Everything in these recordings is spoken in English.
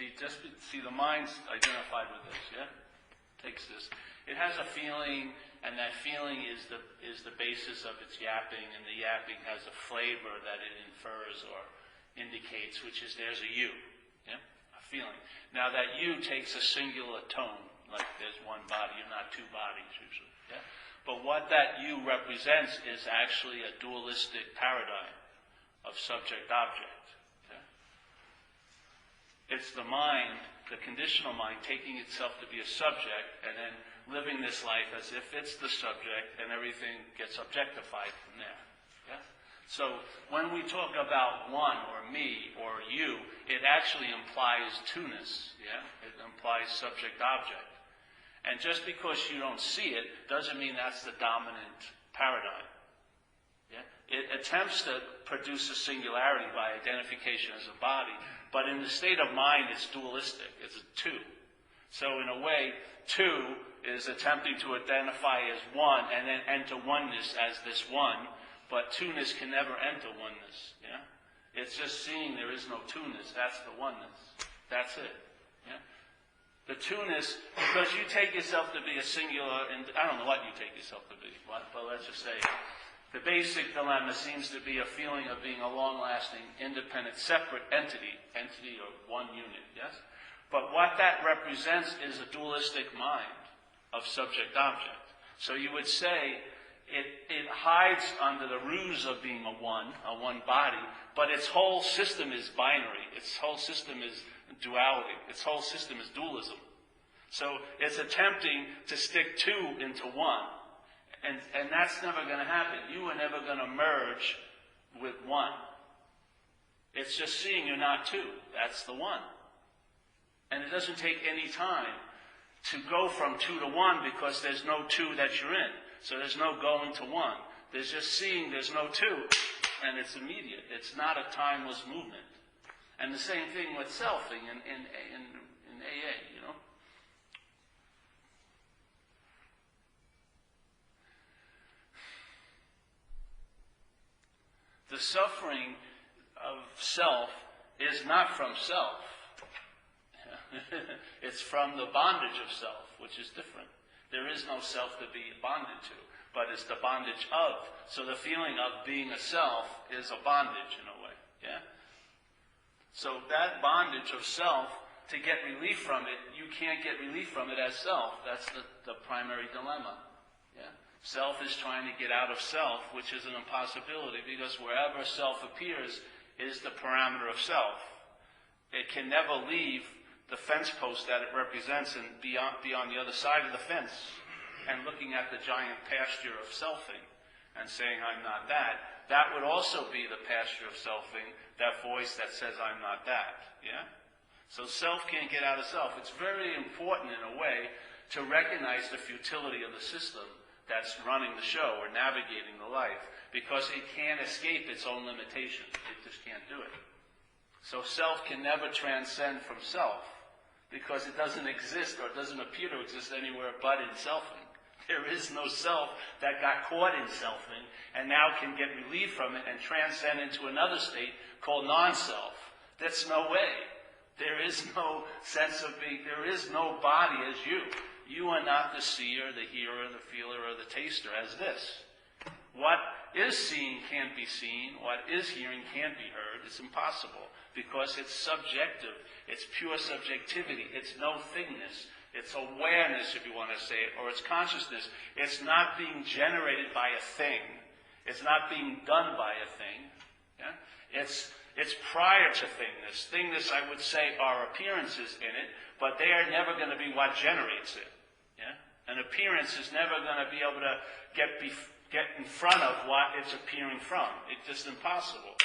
See, the mind's identified with this, yeah? Takes this. It has a feeling, and that feeling is the basis of its yapping, and the yapping has a flavor that it infers or indicates, which is there's a you, yeah? A feeling. Now that you takes a singular tone, like there's one body, you're not two bodies usually, yeah? But what that you represents is actually a dualistic paradigm of subject-object. Yeah? It's the mind, the conditional mind, taking itself to be a subject and then living this life as if it's the subject, and everything gets objectified from there. Yeah? So when we talk about one or me or you, it actually implies two-ness. Yeah? It implies subject-object. And just because you don't see it doesn't mean that's the dominant paradigm. Yeah? It attempts to produce a singularity by identification as a body, but in the state of mind it's dualistic. It's a two. So in a way, two is attempting to identify as one and then enter oneness as this one, but two-ness can never enter oneness. Yeah? It's just seeing there is no two-ness. That's the oneness. That's it. Yeah? The two-ness, because you take yourself to be a singular, and I don't know what you take yourself to be, but let's just say the basic dilemma seems to be a feeling of being a long-lasting, independent, separate entity or one unit, yes? But what that represents is a dualistic mind of subject-object. So you would say it hides under the ruse of being a one body, but its whole system is binary. Its whole system is duality. Its whole system is dualism. So it's attempting to stick two into one. And that's never going to happen. You are never going to merge with one. It's just seeing you're not two. That's the one. And it doesn't take any time to go from two to one because there's no two that you're in. So there's no going to one. There's just seeing there's no two, and it's immediate. It's not a timeless movement. And the same thing with selfing in AA, you know. The suffering of self is not from self. It's from the bondage of self, which is different. There is no self to be bonded to, but it's the bondage of. So the feeling of being a self is a bondage in a way. Yeah? So that bondage of self, to get relief from it, you can't get relief from it as self. That's the primary dilemma. Yeah? Self is trying to get out of self, which is an impossibility, because wherever self appears is the parameter of self. It can never leave the fence post that it represents and be on the other side of the fence and looking at the giant pasture of selfing and saying, I'm not that. That would also be the pasture of selfing, that voice that says, I'm not that. Yeah? So self can't get out of self. It's very important in a way to recognize the futility of the system that's running the show or navigating the life, because it can't escape its own limitations. It just can't do it. So self can never transcend from self, because it doesn't exist or doesn't appear to exist anywhere but in selfing. There is no self that got caught in selfing and now can get relief from it and transcend into another state called non-self. That's no way. There is no sense of being, there is no body as you. You are not the seer, the hearer, the feeler, or the taster as this. What is seen can't be seen. What is hearing can't be heard. It's impossible because it's subjective. It's pure subjectivity. It's no thingness. It's awareness, if you want to say it, or it's consciousness. It's not being generated by a thing. It's not being done by a thing. Yeah? It's prior to thingness. Thingness, I would say, are appearances in it, but they are never going to be what generates it. Yeah? An appearance is never going to be able to get in front of what it's appearing from. It's just impossible.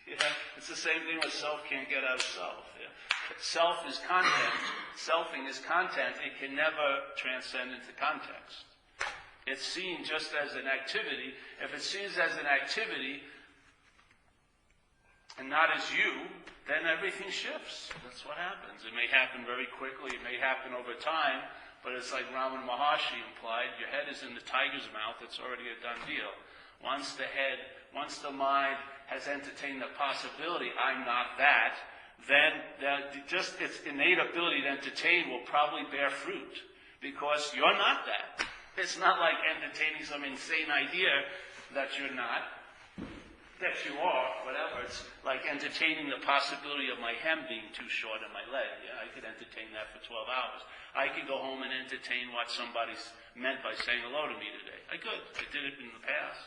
Yeah? It's the same thing with self can't get out of self. Yeah? Self is content. Selfing is content. It can never transcend into context. It's seen just as an activity. If it's seen as an activity and not as you, then everything shifts. That's what happens. It may happen very quickly. It may happen over time. But it's like Ramana Maharshi implied, your head is in the tiger's mouth. It's already a done deal. Once the mind has entertained the possibility, I'm not that, then just its innate ability to entertain will probably bear fruit, because you're not that. It's not like entertaining some insane idea that you're not, that you are, whatever. It's like entertaining the possibility of my hem being too short in my leg. Yeah, I could entertain that for 12 hours. I could go home and entertain what somebody's meant by saying hello to me today. I could. I did it in the past.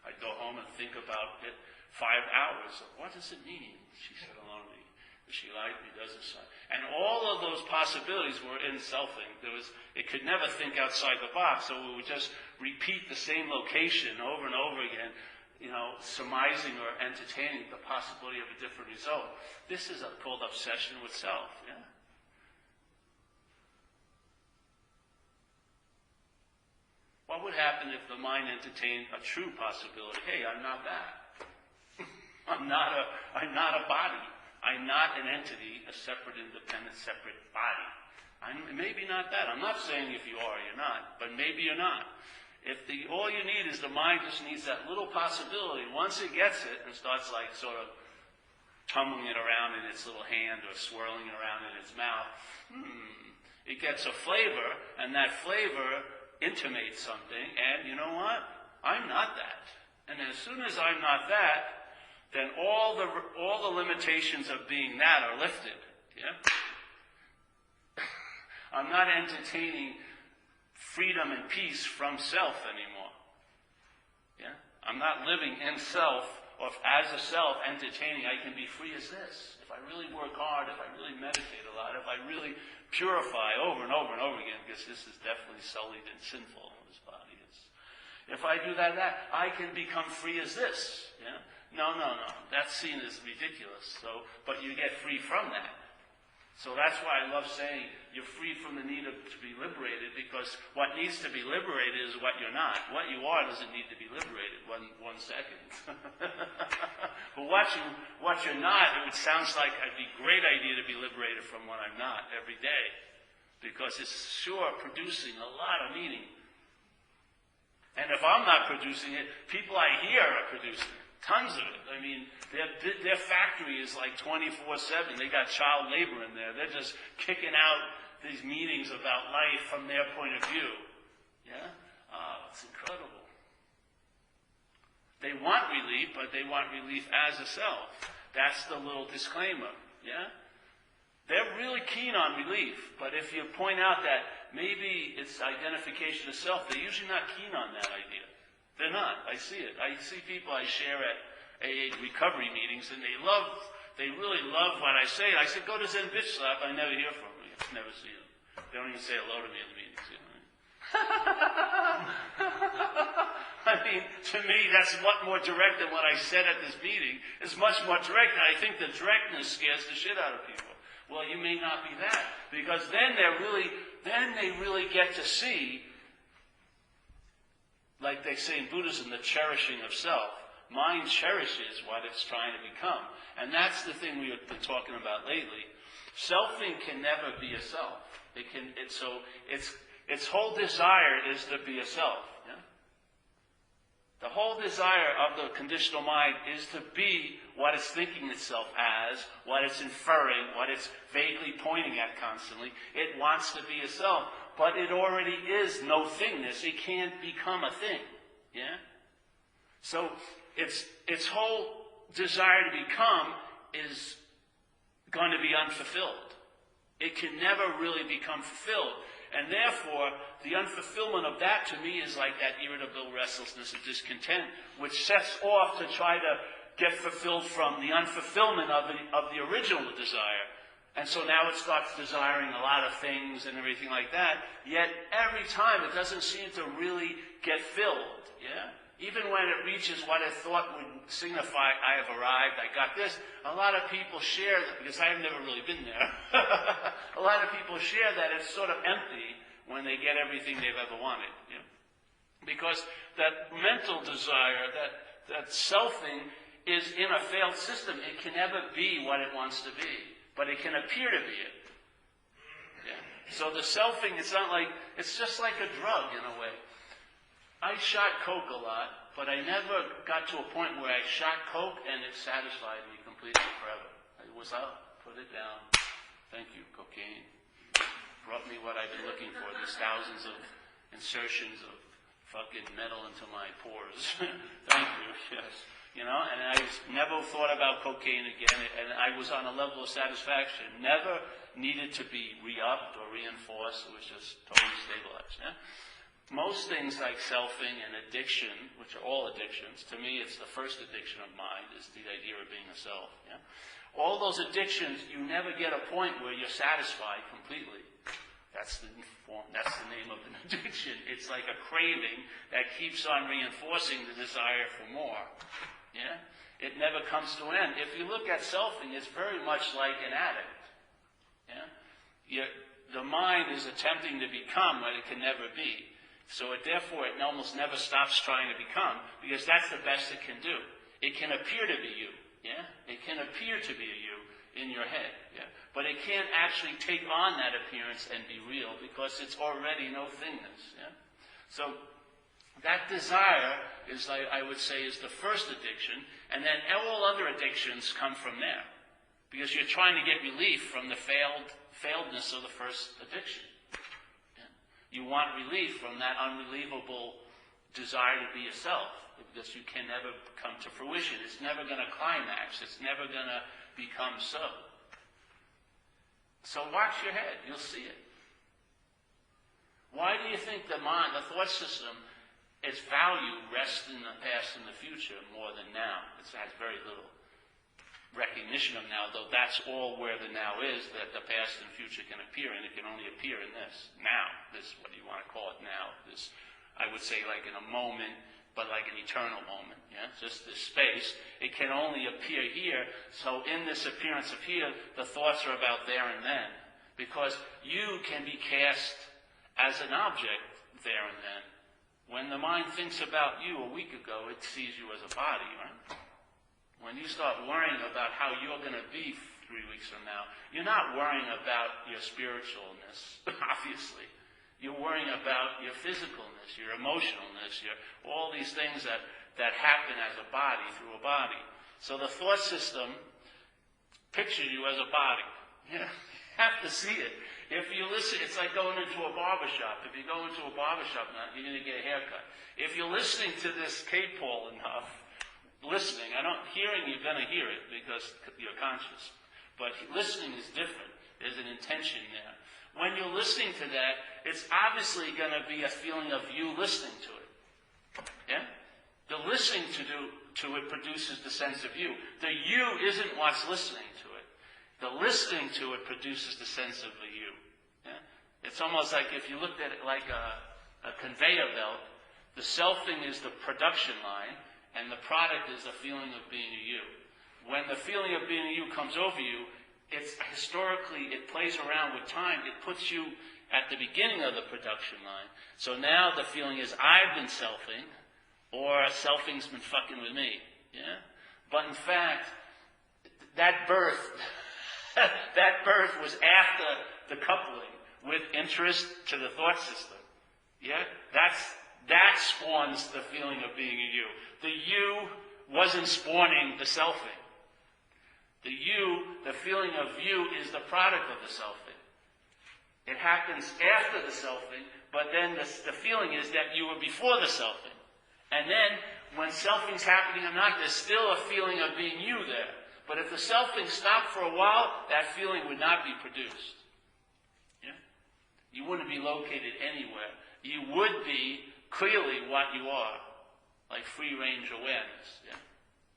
I'd go home and think about it 5 hours. What does it mean? She said hello to me. Does she like me? Does it sound? And all of those possibilities were in selfing. It could never think outside the box, so we would just repeat the same location over and over again, surmising or entertaining the possibility of a different result. This is called obsession with self. Yeah. What would happen if the mind entertained a true possibility? Hey, I'm not that. I'm not a body. I'm not an entity, a separate, independent, separate body. I'm maybe not that. I'm not saying if you are, you're not, but maybe you're not. All you need is the mind just needs that little possibility. Once it gets it and starts like sort of tumbling it around in its little hand or swirling it around in its mouth, it gets a flavor, and that flavor intimates something, and you know what? I'm not that. And as soon as I'm not that, then all the limitations of being that are lifted. Yeah? I'm not entertaining freedom and peace from self anymore. Yeah? I'm not living in self or as a self entertaining. I can be free as this. If I really work hard, if I really meditate a lot, if I really purify over and over and over again, because this is definitely sullied and sinful, this body is. If I do that, I can become free as this. Yeah? No. That's seen as ridiculous. But you get free from that. So that's why I love saying you're free from the need to be liberated, because what needs to be liberated is what you're not. What you are doesn't need to be liberated. One second. But what you're not, it sounds like it'd be a great idea to be liberated from what I'm not every day, because it's sure producing a lot of meaning. And if I'm not producing it, people I hear are producing it. Tons of it. I mean, their factory is like 24/7. They got child labor in there. They're just kicking out these meanings about life from their point of view. Yeah? It's incredible. They want relief, but they want relief as a self. That's the little disclaimer. Yeah? They're really keen on relief, but if you point out that maybe it's identification of self, they're usually not keen on that idea. They're not. I see it. I see people I share at AA recovery meetings, and they really love what I say. I said, go to Zen Bitch Slap. I never hear from them. I never see them. They don't even say hello to me in the meetings. You know? I mean, to me, that's much more direct than what I said at this meeting. It's much more direct, and I think the directness scares the shit out of people. Well, you may not be that, because then they really get to see, like they say in Buddhism, the cherishing of self. Mind cherishes what it's trying to become. And that's the thing we've been talking about lately. Selfing can never be a self. Its whole desire is to be a self. Yeah? The whole desire of the conditional mind is to be what it's thinking itself as, what it's inferring, what it's vaguely pointing at constantly. It wants to be a self. But it already is no thingness. It can't become a thing. Yeah? So its whole desire to become is going to be unfulfilled. It can never really become fulfilled. And therefore, the unfulfillment of that to me is like that irritable restlessness and discontent, which sets off to try to get fulfilled from the unfulfillment of the original desire. And so now it starts desiring a lot of things and everything like that. Yet every time it doesn't seem to really get filled. Yeah? Even when it reaches what it thought would signify, I have arrived, I got this, a lot of people share that, because I've never really been there. A lot of people share that it's sort of empty when they get everything they've ever wanted. Yeah? Because that mental desire, that selfing is in a failed system. It can never be what it wants to be. But it can appear to be it. Yeah. So the selfing, it's just like a drug in a way. I shot coke a lot, but I never got to a point where I shot coke and it satisfied me completely forever. It was out. put it down. Thank you, cocaine. Brought me what I've been looking for, these thousands of insertions of fucking metal into my pores. Thank you, yes. You know, and I never thought about cocaine again, and I was on a level of satisfaction. Never needed to be re-upped or reinforced. It was just totally stabilized. Yeah? Most things like selfing and addiction, which are all addictions, to me it's the first addiction of mind, is the idea of being a self. Yeah? All those addictions, you never get a point where you're satisfied completely. That's the name of an addiction. It's like a craving that keeps on reinforcing the desire for more. Yeah? It never comes to an end. If you look at selfing, it's very much like an addict. Yeah? The mind is attempting to become what it can never be. So therefore, it almost never stops trying to become, because that's the best it can do. It can appear to be you. Yeah? It can appear to be a you in your head. Yeah? But it can't actually take on that appearance and be real, because it's already no thingness. Yeah? So that desire is, I would say, is the first addiction, and then all other addictions come from there, because you're trying to get relief from the failedness of the first addiction. Yeah? You want relief from that unrelievable desire to be yourself, because you can never come to fruition. It's never going to climax. It's never going to become so. So watch your head. You'll see it. Why do you think the mind, the thought system, its value rests in the past and the future more than now? It has very little recognition of now, though that's all where the now is, that the past and future can appear, and it can only appear in this now. This, what do you want to call it now? This, I would say, like in a moment, but like an eternal moment. Yeah, just this space. It can only appear here. So in this appearance of here, the thoughts are about there and then, because you can be cast as an object there and then. When the mind thinks about you a week ago, it sees you as a body, right? When you start worrying about how you're going to be 3 weeks from now, you're not worrying about your spiritualness, obviously. You're worrying about your physicalness, your emotionalness, all these things that happen as a body through a body. So the thought system pictures you as a body. Yeah, you have to see it. If you listen, it's like going into a barbershop. If you go into a barbershop now, you're going to get a haircut. If you're listening to this K-Paul enough, hearing, you're going to hear it because you're conscious. But listening is different. There's an intention there. When you're listening to that, it's obviously going to be a feeling of you listening to it. Yeah? The listening to it produces the sense of you. The you isn't what's listening to it. The listening to it produces the sense of the you. Yeah? It's almost like if you looked at it like a conveyor belt, the selfing is the production line, and the product is the feeling of being a you. When the feeling of being a you comes over you, it's historically, it plays around with time. It puts you at the beginning of the production line. So now the feeling is, I've been selfing, or selfing's been fucking with me. Yeah? But in fact, that birth was after the coupling with interest to the thought system. Yeah? That spawns the feeling of being a you. The you wasn't spawning the selfing. The you, the feeling of you, is the product of the selfing. It happens after the selfing, but then the feeling is that you were before the selfing. And then, when selfing's happening or not, there's still a feeling of being you there. But if the selfing stopped for a while, that feeling would not be produced. Yeah? You wouldn't be located anywhere. You would be clearly what you are, like free-range awareness. Yeah?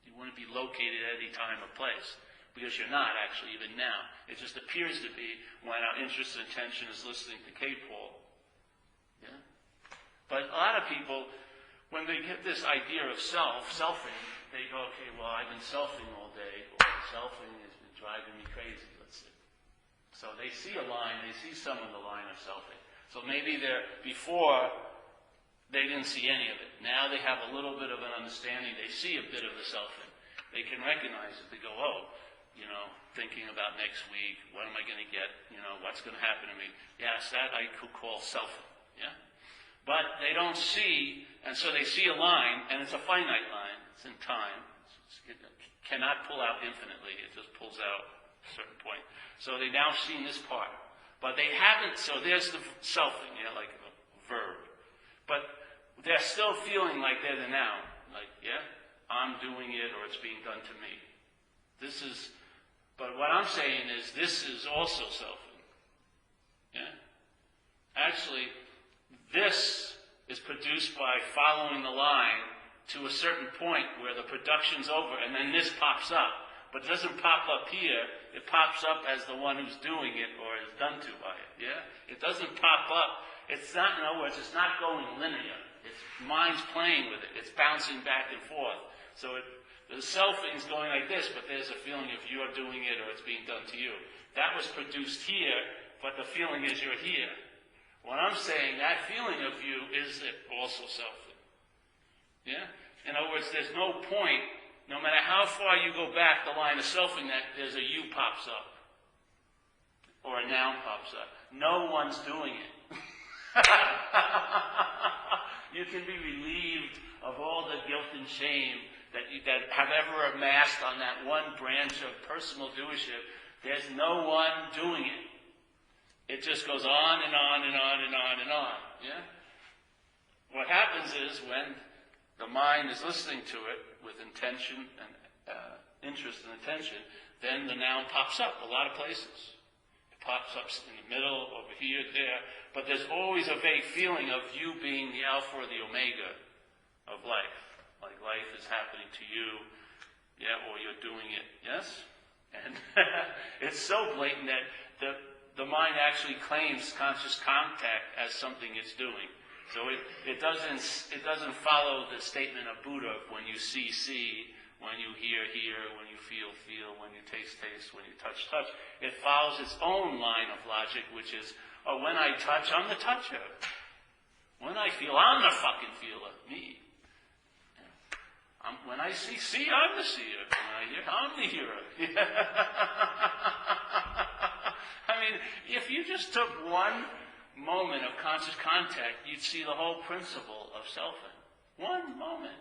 You wouldn't be located at any time or place, because you're not actually even now. It just appears to be when our interest and attention is listening to K-Paul. Yeah? But a lot of people, when they get this idea of selfing, they go, okay, well, I've been selfing all day, or selfing has been driving me crazy, let's see. So they see a line, they see some of the line of selfing. So maybe before, they didn't see any of it. Now they have a little bit of an understanding, they see a bit of the selfing. They can recognize it, they go, oh, thinking about next week, what am I going to get, what's going to happen to me. Yes, that I could call selfing, yeah? But they don't see, and so they see a line, and it's a finite line, it's in time. It cannot pull out infinitely, it just pulls out a certain point. So they've now seen this part. But they haven't, so there's the selfing, like a verb. But they're still feeling like they're the noun. Like, I'm doing it or it's being done to me. But what I'm saying is this is also selfing. Actually, this is produced by following the line to a certain point where the production's over and then this pops up. But it doesn't pop up here. It pops up as the one who's doing it or is done to by it. It doesn't pop up. It's not, in other words, it's not going linear. It's mind's playing with it. It's bouncing back and forth. So the selfing's going like this, but there's a feeling if you're doing it or it's being done to you. That was produced here, but the feeling is you're here. What I'm saying, that feeling of you is also selfing. In other words, there's no point, no matter how far you go back the line of selfing, that there's a you pops up. Or a noun pops up. No one's doing it. You can be relieved of all the guilt and shame that have ever amassed on that one branch of personal doership. There's no one doing it. It just goes on and on and on and on and on. What happens is when the mind is listening to it with intention and interest and attention, then the noun pops up a lot of places. It pops up in the middle, over here, there. But there's always a vague feeling of you being the alpha or the omega of life. Like life is happening to you, or you're doing it, yes? And it's so blatant that the mind actually claims conscious contact as something it's doing. So it doesn't follow the statement of Buddha of when you see, when you hear, when you feel, when you taste, when you touch. It follows its own line of logic, which is, when I touch, I'm the toucher. When I feel, I'm the fucking feeler, me. When I see, I'm the seer. When I hear, I'm the hearer. I mean, if you just took one moment of conscious contact, you'd see the whole principle of selfing. One moment.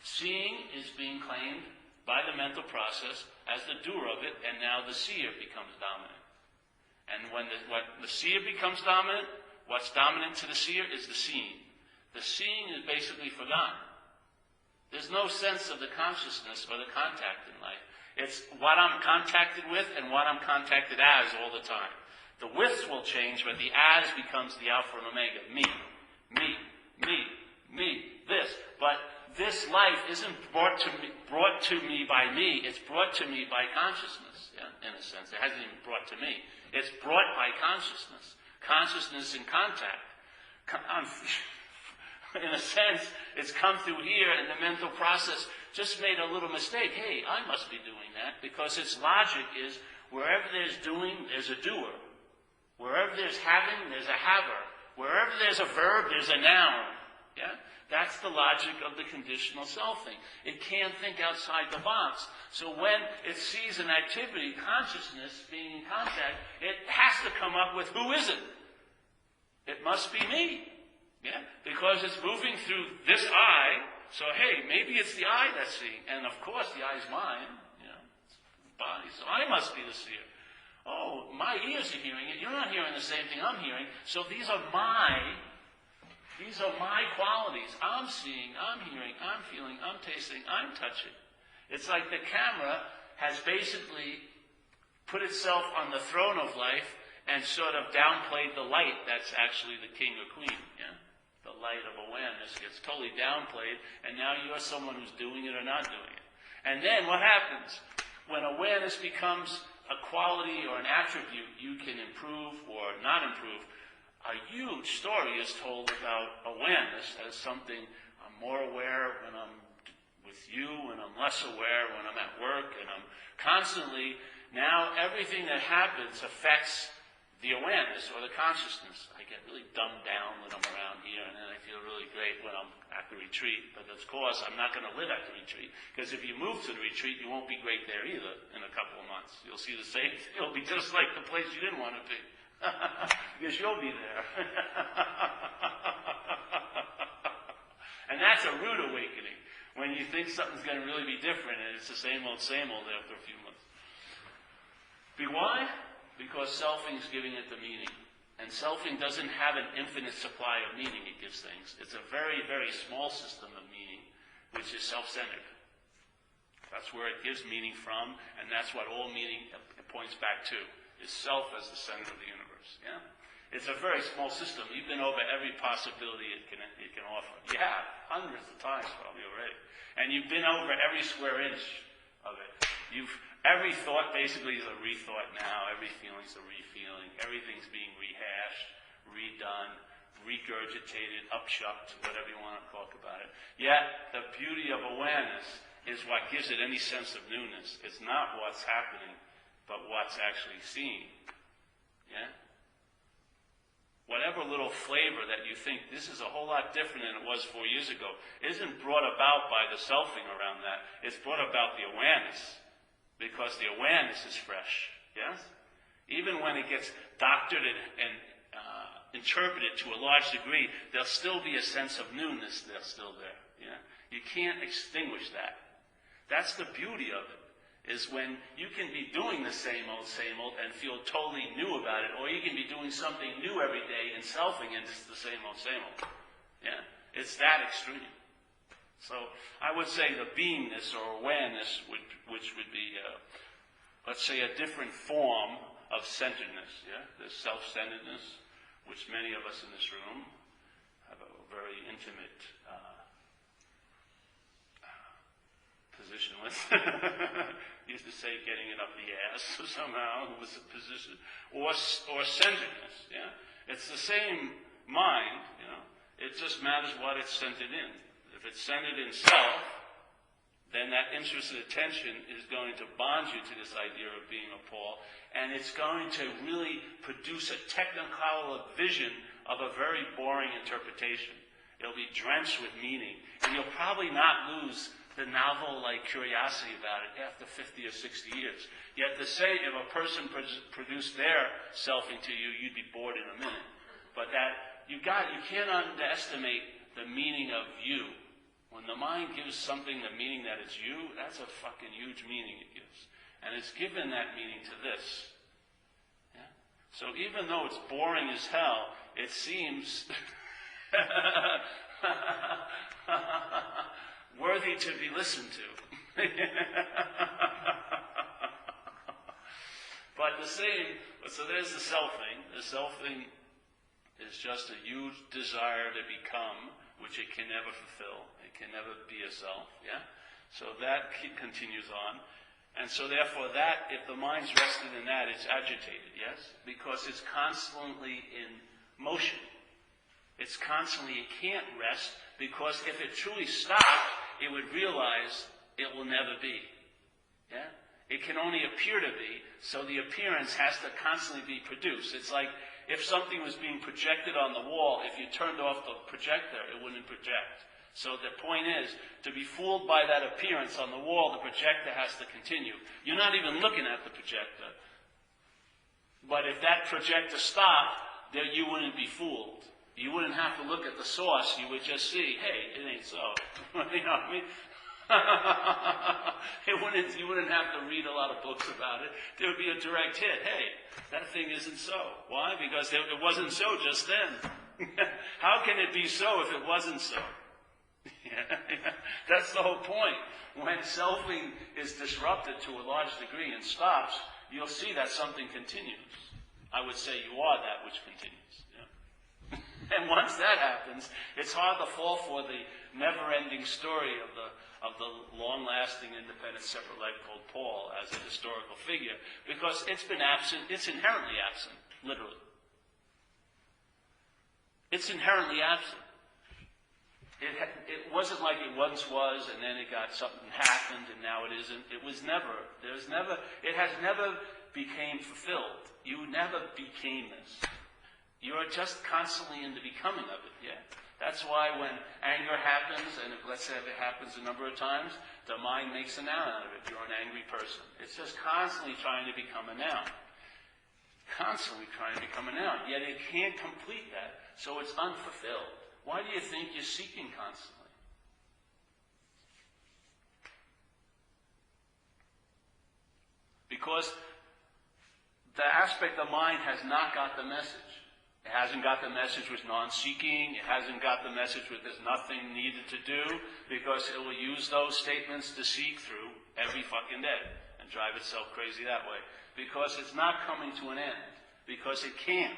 Seeing is being claimed by the mental process as the doer of it, and now the seer becomes dominant. And when the seer becomes dominant, what's dominant to the seer is the seeing. The seeing is basically forgotten. There's no sense of the consciousness or the contact in life. It's what I'm contacted with and what I'm contacted as all the time. The widths will change, but the as becomes the alpha and omega. Me, this. But this life isn't brought to me by me. It's brought to me by consciousness, in a sense. It hasn't even brought to me. It's brought by consciousness. Consciousness in contact. In a sense, it's come through here, and the mental process just made a little mistake. Hey, I must be doing that, because its logic is wherever there's doing, there's a doer. Wherever there's having, there's a haver. Wherever there's a verb, there's a noun. That's the logic of the conditional selfing. It can't think outside the box. So when it sees an activity, consciousness being in contact, it has to come up with who is it? It must be me. Because it's moving through this eye, so hey, maybe it's the eye that's seeing, and of course the eye's mine, it's the body, so I must be the seer. Oh, my ears are hearing it, you're not hearing the same thing I'm hearing, so these are my qualities. I'm seeing, I'm hearing, I'm feeling, I'm tasting, I'm touching. It's like the camera has basically put itself on the throne of life and sort of downplayed the light that's actually the king or queen, The light of awareness gets totally downplayed, and now you're someone who's doing it or not doing it. And then what happens? When awareness becomes a quality or an attribute you can improve or not improve, a huge story is told about awareness as something I'm more aware when I'm with you, and I'm less aware when I'm at work, and I'm constantly, now everything that happens affects the awareness or the consciousness. I get really dumbed down when I'm around here, and then I feel really great when I'm at the retreat. But of course, I'm not going to live at the retreat, because if you move to the retreat, you won't be great there either in a couple of months. You'll see the same. It'll be just like the place you didn't want to be, because you'll be there. And that's a rude awakening, when you think something's going to really be different, and it's the same old after a few months. Why? Because selfing is giving it the meaning. And selfing doesn't have an infinite supply of meaning it gives things. It's a very, very small system of meaning, which is self-centered. That's where it gives meaning from, and that's what all meaning points back to, is self as the center of the universe. Yeah? It's a very small system. You've been over every possibility it can offer. You have, hundreds of times probably already. And you've been over every square inch of it. Every thought basically is a rethought now. Every feeling is a refeeling. Everything's being rehashed, redone, regurgitated, upshucked, whatever you want to talk about it. Yet, the beauty of awareness is what gives it any sense of newness. It's not what's happening, but what's actually seen. Yeah? Whatever little flavor that you think this is a whole lot different than it was 4 years ago isn't brought about by the selfing around that. It's brought about the awareness, because the awareness is fresh. Yes? Even when it gets doctored and interpreted to a large degree, there'll still be a sense of newness that's still there. Yeah? You can't extinguish that. That's the beauty of it, is when you can be doing the same old, and feel totally new about it, or you can be doing something new every day and selfing, and it's the same old. Yeah? It's that extreme. So I would say the beingness or awareness, which would be, let's say, a different form of centeredness. Yeah? There's self-centeredness, which many of us in this room have a very intimate position with. Used to say getting it up the ass somehow was a position. Or centeredness. Yeah? It's the same mind, you know. It just matters what it's centered in. If it's centered in self, then that interested attention is going to bond you to this idea of being a Paul, and it's going to really produce a technicolor vision of a very boring interpretation. It'll be drenched with meaning, and you'll probably not lose the novel-like curiosity about it after 50 or 60 years. Yet to say if a person produced their selfing to you, you'd be bored in a minute. But you can't underestimate the meaning of you. When the mind gives something the meaning that it's you, that's a fucking huge meaning it gives. And it's given that meaning to this. Yeah? So even though it's boring as hell, it seems worthy to be listened to. But so there's the selfing. The selfing is just a huge desire to become, which it can never fulfill. It can never be a self, yeah? So that continues on. And so therefore that, if the mind's rested in that, it's agitated, yes? Because it's constantly in motion. It's constantly, it can't rest, because if it truly stopped, it would realize it will never be. Yeah? It can only appear to be, so the appearance has to constantly be produced. It's like if something was being projected on the wall, if you turned off the projector, it wouldn't project. So the point is, to be fooled by that appearance on the wall, the projector has to continue. You're not even looking at the projector. But if that projector stopped, then you wouldn't be fooled. You wouldn't have to look at the source. You would just see, hey, it ain't so. You know what I mean? You wouldn't have to read a lot of books about it. There would be a direct hit. Hey, that thing isn't so. Why? Because it wasn't so just then. How can it be so if it wasn't so? That's the whole point. When selfing is disrupted to a large degree and stops, you'll see that something continues. I would say you are that which continues. And once that happens, it's hard to fall for the never-ending story of the long-lasting, independent, separate life called Paul as a historical figure, because it's been absent. It's inherently absent, literally. It's inherently absent. It wasn't like it once was, and then something happened, and now it isn't. It has never became fulfilled. You never became this. You're just constantly in the becoming of it, yeah. That's why when anger happens, and let's say if it happens a number of times, the mind makes a noun out of it. You're an angry person. It's just constantly trying to become a noun. Constantly trying to become a noun. Yet it can't complete that, so it's unfulfilled. Why do you think you're seeking constantly? Because the aspect of mind has not got the message. It hasn't got the message with non-seeking. It hasn't got the message with there's nothing needed to do, because it will use those statements to seek through every fucking day and drive itself crazy that way. Because it's not coming to an end. Because it can't.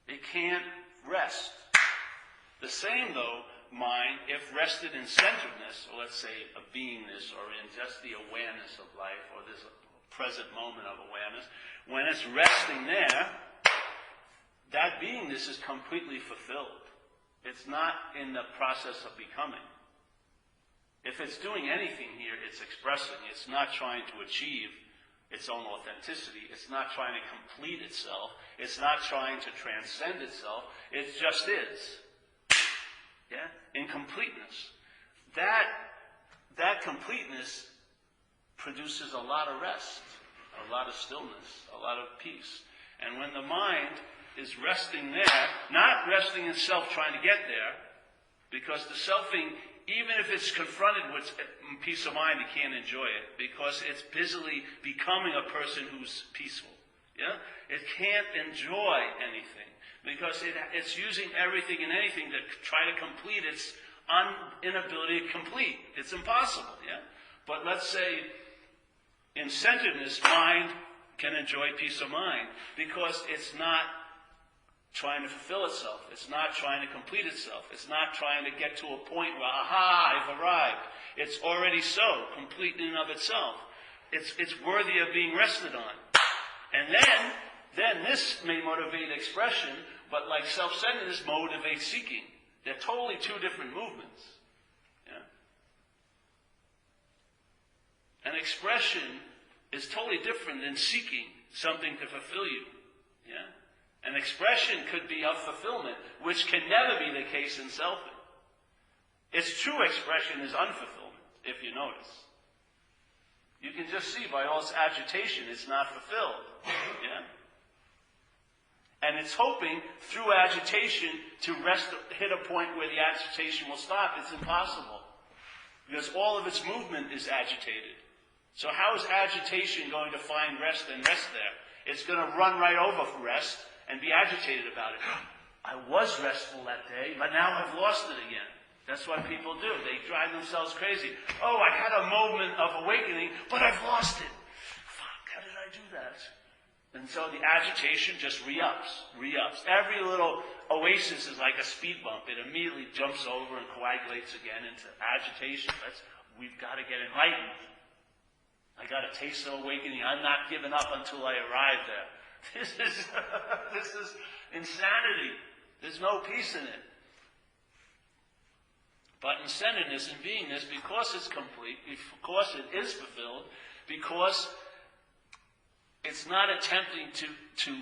It can't rest. The same, though, mind, if rested in centeredness, or let's say a beingness, or in just the awareness of life, or this present moment of awareness, when it's resting there, that beingness is completely fulfilled. It's not in the process of becoming. If it's doing anything here, it's expressing. It's not trying to achieve its own authenticity. It's not trying to complete itself. It's not trying to transcend itself. It just is. Yeah? In completeness. That completeness produces a lot of rest, a lot of stillness, a lot of peace. And when the mind is resting there, not resting in self trying to get there, because the selfing, even if it's confronted with peace of mind, it can't enjoy it, because it's busily becoming a person who's peaceful. Yeah? It can't enjoy anything, because it's using everything and anything to try to complete its inability to complete. It's impossible. Yeah? But let's say in centeredness, mind can enjoy peace of mind, because it's not trying to fulfill itself. It's not trying to complete itself. It's not trying to get to a point where, aha, I've arrived. It's already so, complete in and of itself. It's worthy of being rested on. And then this may motivate expression, but like self-centeredness motivates seeking. They're totally two different movements. Yeah? And expression is totally different than seeking something to fulfill you. Yeah? An expression could be of fulfillment, which can never be the case in selfing. Its true expression is unfulfillment, if you notice. You can just see by all its agitation, it's not fulfilled. Yeah? And it's hoping through agitation to hit a point where the agitation will stop. It's impossible. Because all of its movement is agitated. So how is agitation going to find rest and rest there? It's going to run right over rest and be agitated about it. I was restful that day, but now I've lost it again. That's what people do. They drive themselves crazy. Oh, I had a moment of awakening, but I've lost it. Fuck, how did I do that? And so the agitation just re-ups. Every little oasis is like a speed bump. It immediately jumps over and coagulates again into agitation. We've got to get enlightened. I got a taste of awakening. I'm not giving up until I arrive there. This is insanity. There's no peace in it. But in centeredness and beingness, because it's complete, because it is fulfilled, because it's not attempting to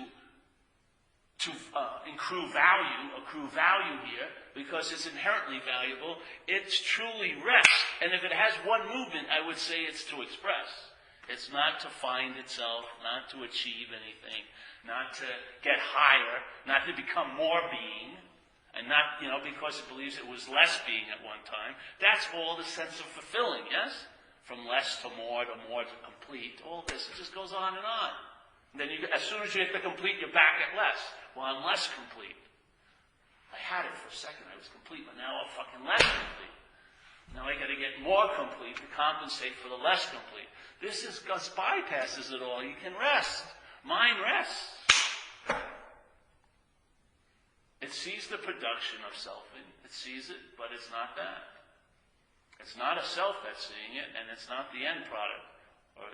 accrue value here, because it's inherently valuable, it's truly rest. And if it has one movement, I would say it's to express. It's not to find itself, not to achieve anything, not to get higher, not to become more being, and not, because it believes it was less being at one time. That's all the sense of fulfilling, yes? From less to more complete. All this, it just goes on and on. And then as soon as you hit the complete, you're back at less. Well, I'm less complete. I had it for a second, I was complete, but now I'm fucking less complete. Now I got to get more complete to compensate for the less complete. This bypasses it all. You can rest. Mind rests. It sees the production of selfing. It sees it, but it's not that. It's not a self that's seeing it, and it's not the end product,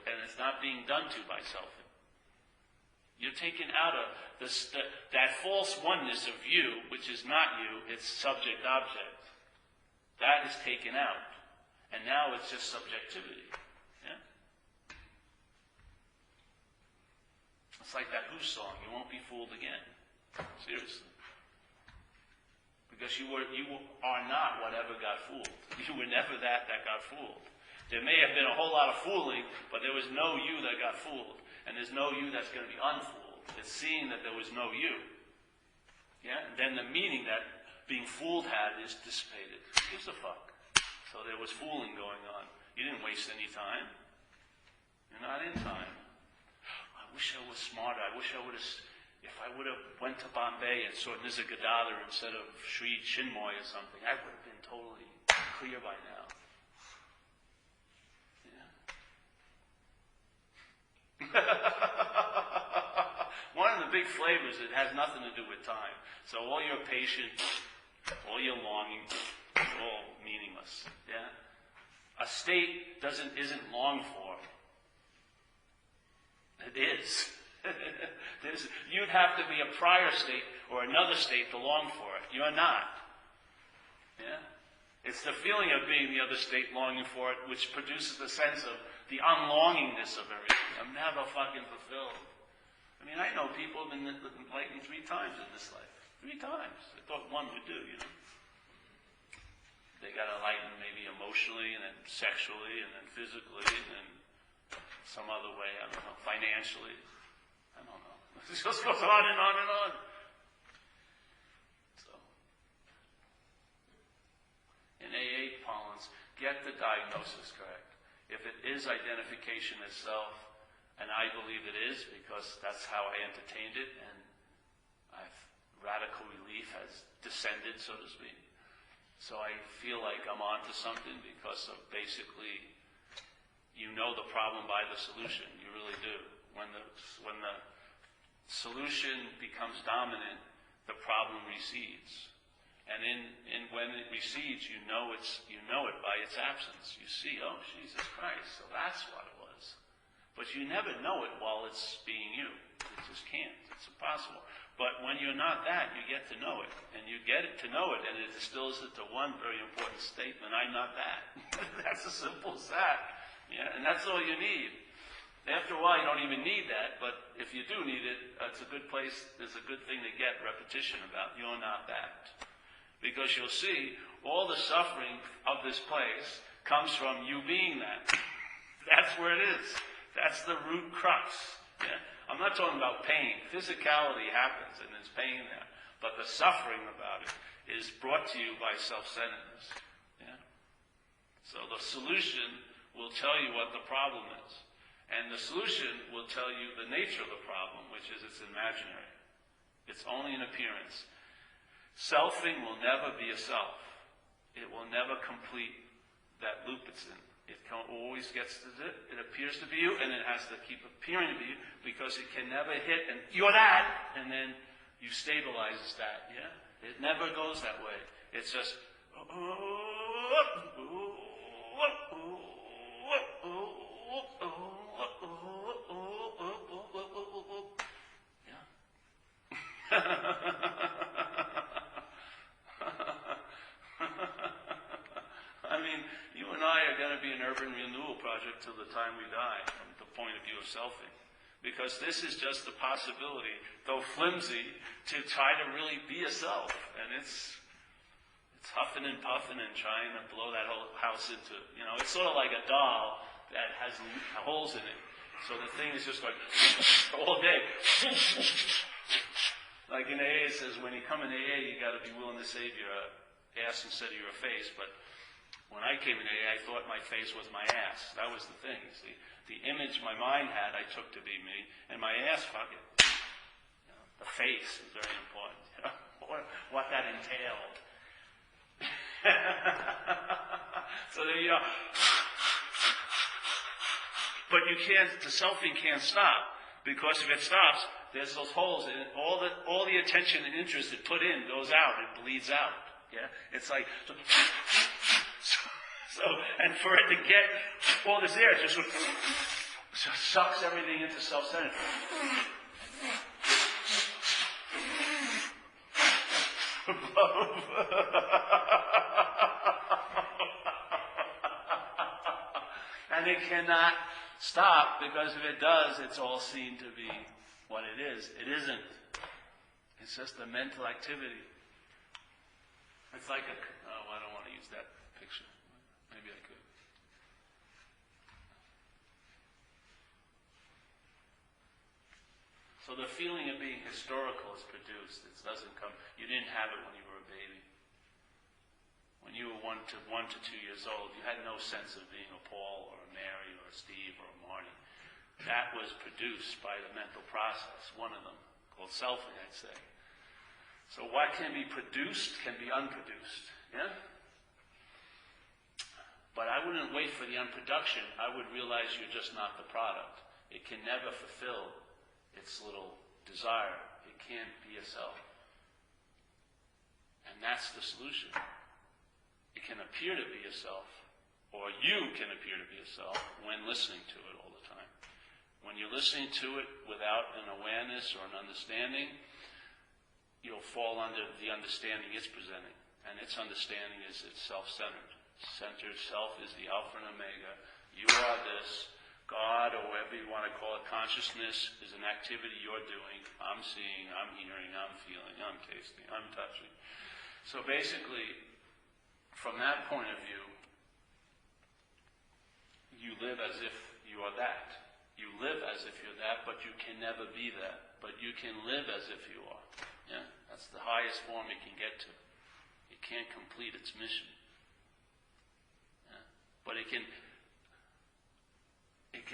and it's not being done to by selfing. You're taken out of that false oneness of you, which is not you. It's subject-object. That is taken out. And now it's just subjectivity. Yeah? It's like that Who song, You Won't Be Fooled Again. Seriously. Because you are not whatever got fooled. You were never that got fooled. There may have been a whole lot of fooling, but there was no you that got fooled. And there's no you that's going to be unfooled. It's seeing that there was no you. Yeah? And then the meaning that being fooled had is dissipated. Who gives a fuck? So there was fooling going on. You didn't waste any time. You're not in time. wish I was smarter. I wish I would have, if I would have went to Bombay and saw Nisargadatta instead of Sri Chinmoy or something, I would have been totally clear by now. One of the big flavors, it has nothing to do with time. So all your patience, all your longing, it's all meaningless. Yeah? A state isn't longed for. It is. You'd have to be a prior state or another state to long for it. You're not. Yeah? It's the feeling of being the other state longing for it which produces the sense of the unlongingness of everything. I'm never fucking fulfilled. I mean, I know people have been enlightened 3 times in this life. 3 times. I thought one would do, you know. They got enlightened maybe emotionally, and then sexually, and then physically, and then some other way, I don't know, financially. I don't know. It just goes on and on and on. So, in AA, Pollens, get the diagnosis correct. If it is identification as self, and I believe it is because that's how I entertained it, and radical relief has descended, so to speak. So I feel like I'm onto something because of basically, you know the problem by the solution. You really do. When the solution becomes dominant, the problem recedes. And when it recedes, you know it by its absence. You see, oh, Jesus Christ, so that's what it was. But you never know it while it's being you. You just can't. It's impossible. But when you're not that, you get to know it. And you get to know it, and it distills it to one very important statement: I'm not that. That's as simple as that. Yeah, and that's all you need. After a while, you don't even need that, but if you do need it, it's a good place, it's a good thing to get repetition about. You're not that. Because you'll see, all the suffering of this place comes from you being that. That's where it is. That's the root crux. Yeah? I'm not talking about pain. Physicality happens, and there's pain there. But the suffering about it is brought to you by self-centeredness. Yeah? So the solution will tell you what the problem is. And the solution will tell you the nature of the problem, which is it's imaginary. It's only an appearance. Selfing will never be a self. It will never complete that loop it's in. It always gets to it. It appears to be you, and it has to keep appearing to be you because it can never hit, and you're that, and then you stabilize as that. Yeah, it never goes that way. It's just. I mean, you and I are going to be an urban renewal project till the time we die, from the point of view of selfing. Because this is just the possibility, though flimsy, to try to really be a self. And it's huffing and puffing and trying to blow that whole house into, it's sort of like a doll that has holes in it. So the thing is just like all day. Like in AA, it says, when you come in AA, you got to be willing to save your ass instead of your face. But when I came in AA, I thought my face was my ass. That was the thing. You see, the image my mind had, I took to be me, and my ass, fuck it. The face is very important. What that entailed. So there, but the selfing can't stop, because if it stops, there's those holes in it. All the attention and interest it put in goes out. It bleeds out. Yeah, it's like so, and for it to get all this air, it just sucks everything into self-centered. And it cannot stop, because if it does, it's all seen to be what it is. It isn't. It's just a mental activity. It's like I don't want to use that picture. Maybe I could. So the feeling of being historical is produced. It doesn't come. You didn't have it when you were a baby. When you were 1 to 2 years old, you had no sense of being a Paul or a Mary or a Steve or a Marty. That was produced by the mental process, one of them, called selfing, I'd say. So what can be produced can be unproduced, yeah? But I wouldn't wait for the unproduction. I would realize you're just not the product. It can never fulfill its little desire. It can't be a self. And that's the solution. It can appear to be a self, or you can appear to be a self when listening to it all the time. When you're listening to it without an awareness or an understanding, you'll fall under the understanding it's presenting. And its understanding is it's self-centered. Centered self is the Alpha and Omega. You are this. God, or whatever you want to call it, consciousness is an activity you're doing. I'm seeing, I'm hearing, I'm feeling, I'm tasting, I'm touching. So basically, from that point of view, you live as if you are that. You live as if you're that, but you can never be that. But you can live as if you are. Yeah? That's the highest form it can get to. It can't complete its mission. Yeah? But it can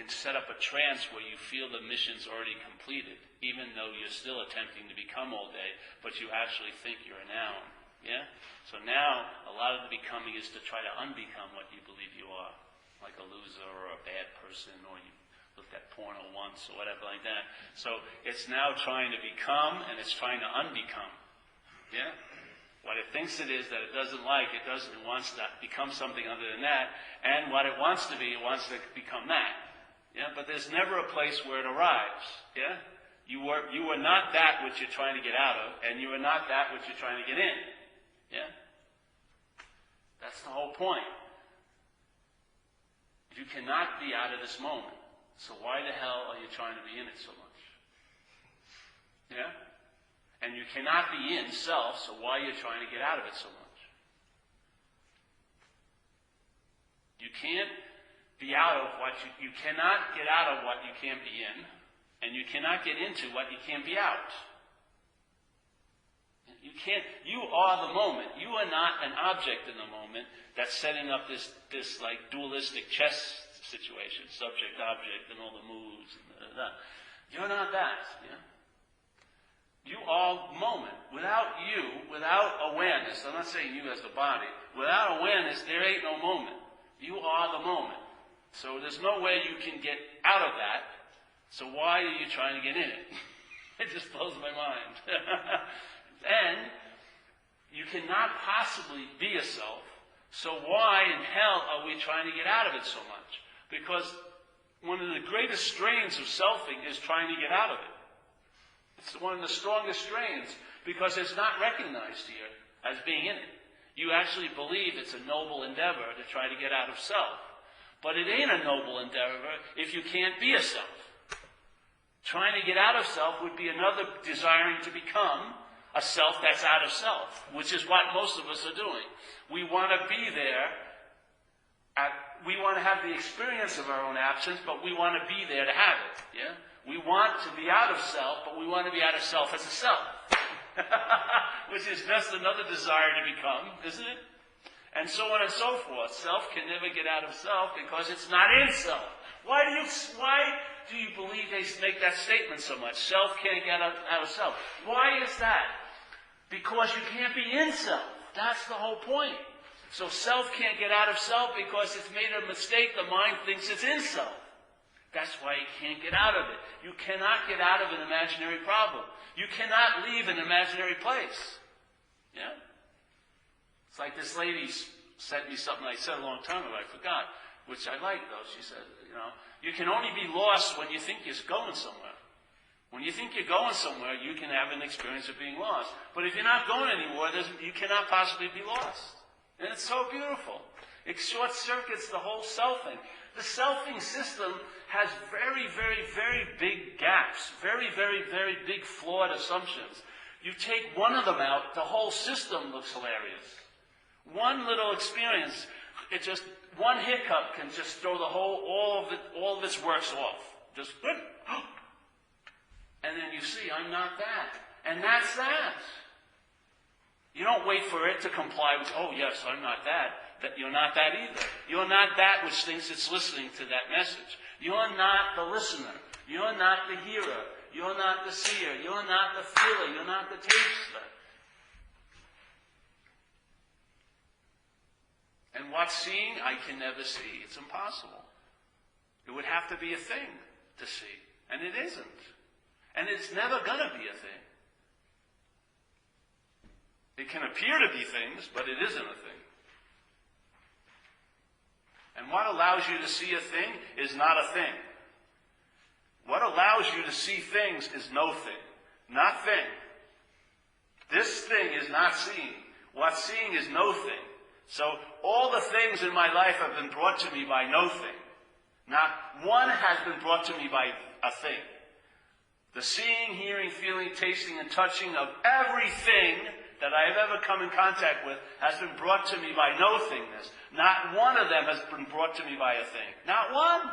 set up a trance where you feel the mission's already completed, even though you're still attempting to become all day, but you actually think you're a noun. Yeah? So now, a lot of the becoming is to try to unbecome what you believe you are, like a loser or a bad person, or you looked at porno once, or whatever like that. So it's now trying to become, and it's trying to unbecome. Yeah? What it thinks it is that it doesn't like, it wants to become something other than that, and what it wants to be, it wants to become that. Yeah? But there's never a place where it arrives. Yeah? You are not that which you're trying to get out of, and you are not that which you're trying to get in. Yeah? That's the whole point. You cannot be out of this moment. So why the hell are you trying to be in it so much? Yeah? And you cannot be in self, so why are you trying to get out of it so much? You can't be out of what you cannot get out of what you can't be in, and you cannot get into what you can't be out. You are the moment. You are not an object in the moment that's setting up this like dualistic chess situation, subject, object, and all the moves. You're not that. Yeah? You are moment. Without you, without awareness, I'm not saying you as the body, without awareness, there ain't no moment. You are the moment. So there's no way you can get out of that. So why are you trying to get in it? It just blows my mind. And you cannot possibly be a self. So why in hell are we trying to get out of it so much? Because one of the greatest strains of selfing is trying to get out of it. It's one of the strongest strains because it's not recognized here as being in it. You actually believe it's a noble endeavor to try to get out of self. But it ain't a noble endeavor if you can't be a self. Trying to get out of self would be another desiring to become a self that's out of self, which is what most of us are doing. We want to be there. We want to have the experience of our own absence, but we want to be there to have it. Yeah? We want to be out of self, but we want to be out of self as a self. Which is just another desire to become, isn't it? And so on and so forth. Self can never get out of self because it's not in self. Why do you believe they make that statement so much? Self can't get out of self. Why is that? Because you can't be in self. That's the whole point. So self can't get out of self because it's made a mistake. The mind thinks it's in self. That's why you can't get out of it. You cannot get out of an imaginary problem. You cannot leave an imaginary place. Yeah? It's like this lady sent me something I said a long time ago. I forgot, which I like though. She said, you can only be lost when you think you're going somewhere. When you think you're going somewhere, you can have an experience of being lost. But if you're not going anywhere, you cannot possibly be lost. And it's so beautiful. It short circuits the whole selfing. The selfing system has very, very, very big gaps. Very, very, very big flawed assumptions. You take one of them out, the whole system looks hilarious. One little experience, one hiccup can just throw all of its works off. Just, and then you see, I'm not that. And that's that. You don't wait for it to comply with, oh yes, I'm not that. You're not that either. You're not that which thinks it's listening to that message. You're not the listener. You're not the hearer. You're not the seer. You're not the feeler. You're not the taster. And what's seeing, I can never see. It's impossible. It would have to be a thing to see. And it isn't. And it's never going to be a thing. It can appear to be things, but it isn't a thing. And what allows you to see a thing is not a thing. What allows you to see things is no thing. Not thing. This thing is not seeing. What's seeing is no thing. So all the things in my life have been brought to me by no thing. Not one has been brought to me by a thing. The seeing, hearing, feeling, tasting, and touching of everything that I have ever come in contact with has been brought to me by no thingness. Not one of them has been brought to me by a thing. Not one.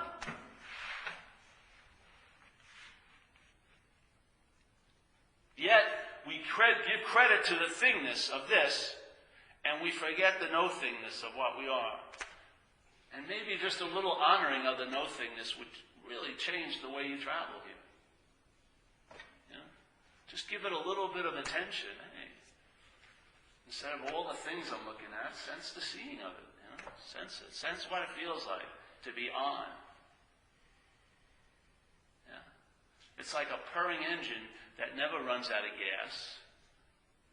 Yet, we give credit to the thingness of this, and we forget the no-thingness of what we are. And maybe just a little honoring of the no-thingness would really change the way you travel here. You know? Just give it a little bit of attention. Hey, instead of all the things I'm looking at, sense the seeing of it. You know? Sense it. Sense what it feels like to be on. Yeah. It's like a purring engine that never runs out of gas.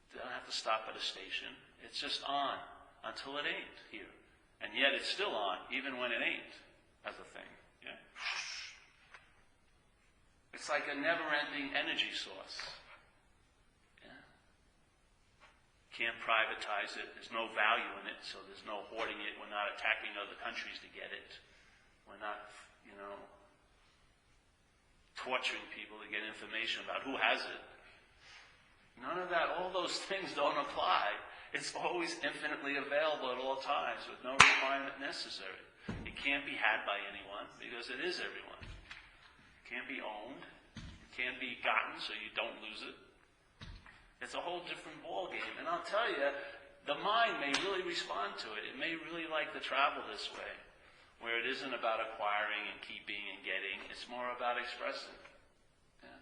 You don't have to stop at a station. It's just on until it ain't here. And yet it's still on, even when it ain't, as a thing. Yeah? It's like a never-ending energy source. Yeah? Can't privatize it. There's no value in it, so there's no hoarding it. We're not attacking other countries to get it. We're not, torturing people to get information about who has it. None of that, all those things don't apply. It's always infinitely available at all times with no requirement necessary. It can't be had by anyone because it is everyone. It can't be owned. It can't be gotten so you don't lose it. It's a whole different ballgame. And I'll tell you, the mind may really respond to it. It may really like to travel this way, where it isn't about acquiring and keeping and getting. It's more about expressing. Yeah.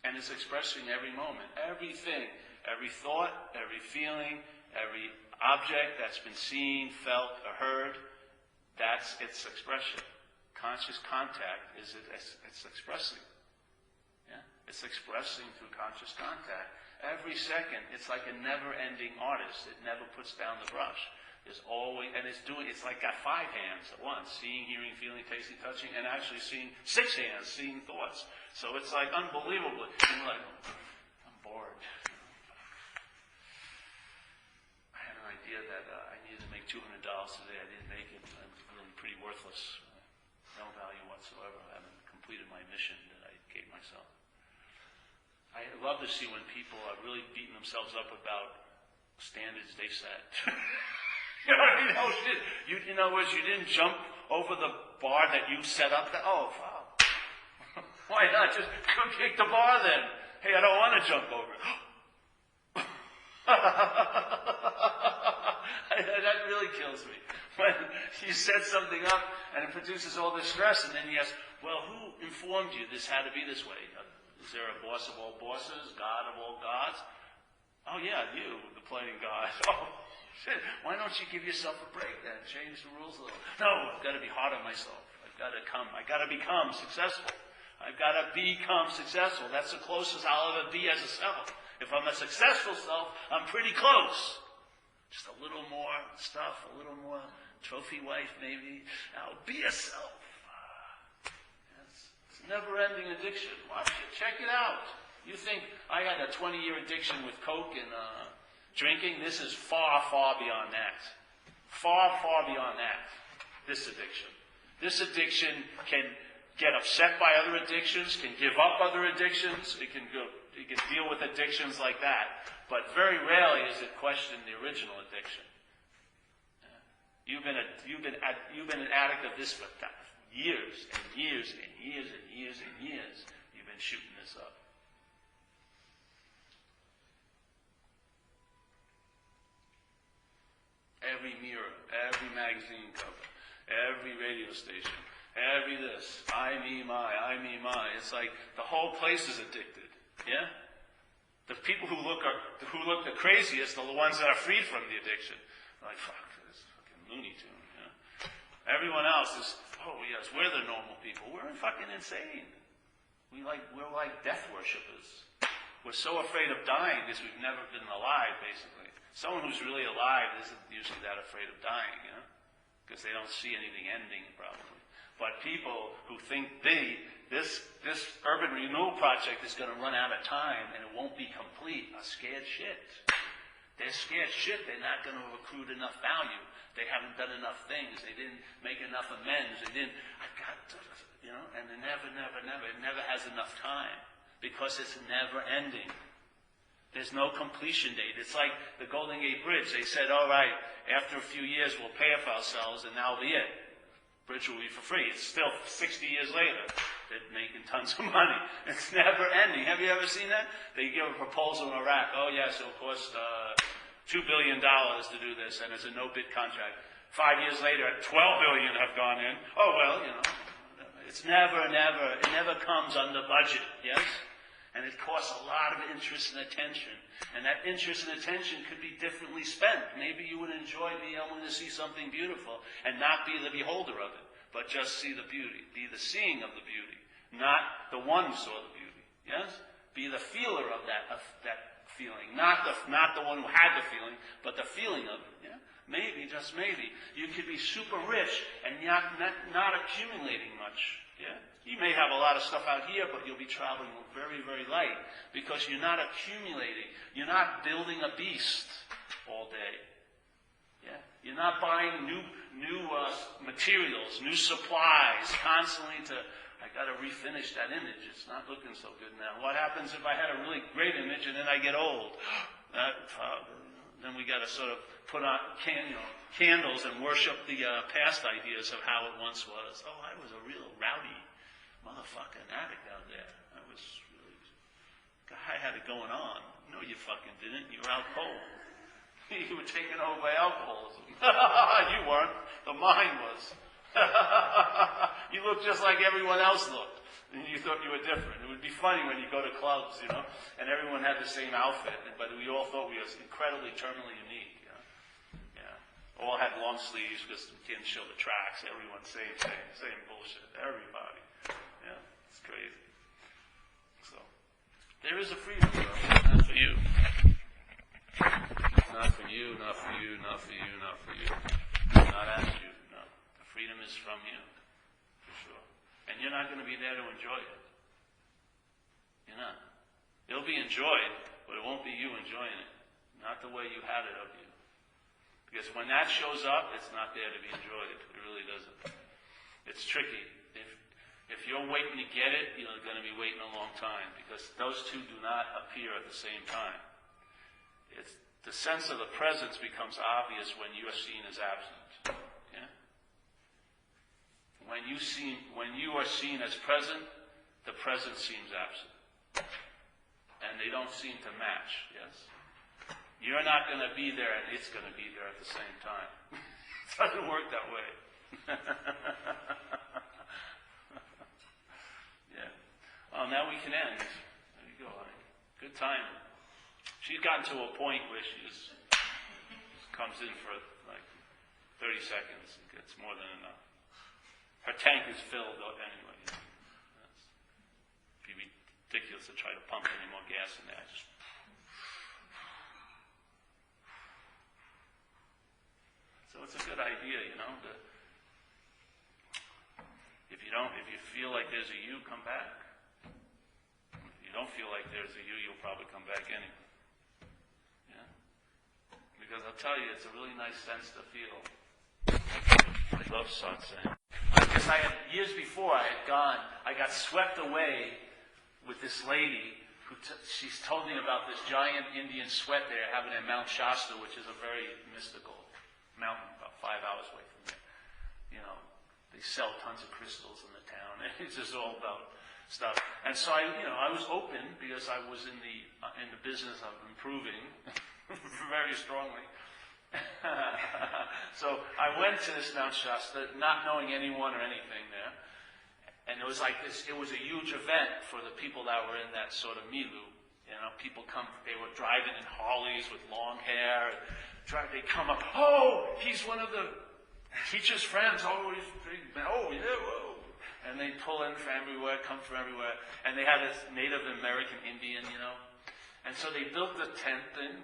And it's expressing every moment, everything, every thought, every feeling, every object that's been seen, felt, or heard. That's its expression. Conscious contact is it's expressing. Yeah? It's expressing through conscious contact. Every second, it's like a never-ending artist. It never puts down the brush. There's always, and it's like got 5 hands at once, seeing, hearing, feeling, tasting, touching, and actually seeing 6 hands, seeing thoughts. So it's like unbelievable. You're like, I'm bored. I had an idea that I needed to make $200 today. I didn't make it. I'm really pretty worthless. No value whatsoever. I haven't completed my mission that I gave myself. I love to see when people are really beating themselves up about standards they set. You know what I mean? Oh, shit. In other words, you didn't jump over the bar that you set up. Oh, wow. Why not just come kick the bar then? Hey, I don't want to jump over it. That really kills me. When you set something up and it produces all this stress, and then you ask, well, who informed you this had to be this way? Is there a boss of all bosses? God of all gods? Oh, yeah, you, the playing God. Oh, shit. Why don't you give yourself a break then? Change the rules a little. No, I've got to be hard on myself. I've got to become successful. I've got to become successful. That's the closest I'll ever be as a self. If I'm a successful self, I'm pretty close. Just a little more stuff, a little more trophy wife maybe. I'll be a self. It's a never-ending addiction. Watch it. Check it out. You think I had a 20-year addiction with coke and drinking? This is far, far beyond that. Far, far beyond that. This addiction. This addiction can get upset by other addictions, can give up other addictions. It can deal with addictions like that. But very rarely is it questioned the original addiction. You've been an addict of this for years and years and years and years and years. You've been shooting this up. Every mirror, every magazine cover, every radio station, every this, I, me, my. It's like the whole place is addicted. Yeah? The people who look the craziest are the ones that are freed from the addiction. They're like, fuck, this fucking Looney Tune. You know? Everyone else is, oh yes, we're the normal people. We're fucking insane. We're like death worshippers. We're so afraid of dying because we've never been alive, basically. Someone who's really alive isn't usually that afraid of dying, you know, because they don't see anything ending, probably. But people who think this urban renewal project is going to run out of time and it won't be complete are scared shit. They're scared shit. They're not going to have accrued enough value. They haven't done enough things. They didn't make enough amends. It never has enough time because it's never ending. There's no completion date. It's like the Golden Gate Bridge. They said, all right, after a few years we'll pay for ourselves and that'll be it. Bridge will be for free. It's still 60 years later. They're making tons of money. It's never ending. Have you ever seen that? They give a proposal in Iraq. Oh yes, it'll cost $2 billion to do this, and it's a no-bid contract. 5 years later, $12 billion have gone in. Oh well, you know, it's it never comes under budget. Yes. And it costs a lot of interest and attention. And that interest and attention could be differently spent. Maybe you would enjoy being able to see something beautiful and not be the beholder of it, but just see the beauty. Be the seeing of the beauty, not the one who saw the beauty. Yes? Be the feeler of that feeling. Not the one who had the feeling, but the feeling of it. Yeah? Maybe, just maybe, you could be super rich and not accumulating much. Yeah? You may have a lot of stuff out here, but you'll be traveling very, very light because you're not accumulating. You're not building a beast all day. Yeah? You're not buying new materials, new supplies constantly I got to refinish that image. It's not looking so good now. What happens if I had a really great image and then I get old? Then we got to sort of put on candles and worship the past ideas of how it once was. Oh, I was a real rowdy motherfucking addict out there. I had it going on. No, you fucking didn't. You were out cold. You were taken over by alcoholism. You weren't. The mind was. You looked just like everyone else looked. And you thought you were different. It would be funny when you go to clubs, you know, and everyone had the same outfit, but we all thought we were incredibly, terminally unique. You know? Yeah. All had long sleeves because we didn't show the tracks. Everyone same bullshit. Everybody. Yeah, it's crazy. So, there is a freedom, though. Not for you. Not for you, not for you, not for you, not for you. Not as you, no. The freedom is from you, for sure. And you're not going to be there to enjoy it. You're not. It'll be enjoyed, but it won't be you enjoying it. Not the way you had it of you. Because when that shows up, it's not there to be enjoyed. It really doesn't. It's tricky. If you're waiting to get it, you're going to be waiting a long time because those two do not appear at the same time. It's the sense of the presence becomes obvious when you are seen as absent. Yeah? When you are seen as present, the present seems absent. And they don't seem to match, yes? You're not going to be there and it's going to be there at the same time. It doesn't work that way. Yeah. Well, now we can end. There you go, honey. Good time. She's gotten to a point where she just comes in for like 30 seconds and gets more than enough. Her tank is filled up anyway. It'd be ridiculous to try to pump any more gas in there. So it's a good idea, you know. If you feel like there's a you, come back. If you don't feel like there's a you, you'll probably come back anyway. Yeah? Because I'll tell you, it's a really nice sense to feel. I love satsang. Because years before I got swept away with this lady who she's told me about this giant Indian sweat they're having in Mount Shasta, which is a very mystical mountain, about 5 hours away from there. You know, they sell tons of crystals in the town, and it's just all about stuff. And so I was open because I was in the business of improving very strongly. So I went to this Mount Shasta, not knowing anyone or anything there. And it was like this, it was a huge event for the people that were in that sort of milieu. You know, people come, they were driving in Harleys with long hair. They come up, oh, he's one of the teacher's friends. Oh, he's big, oh, yeah, whoa. And they pull in from everywhere, come from everywhere. And they had this Native American Indian, you know. And so they built the tent thing,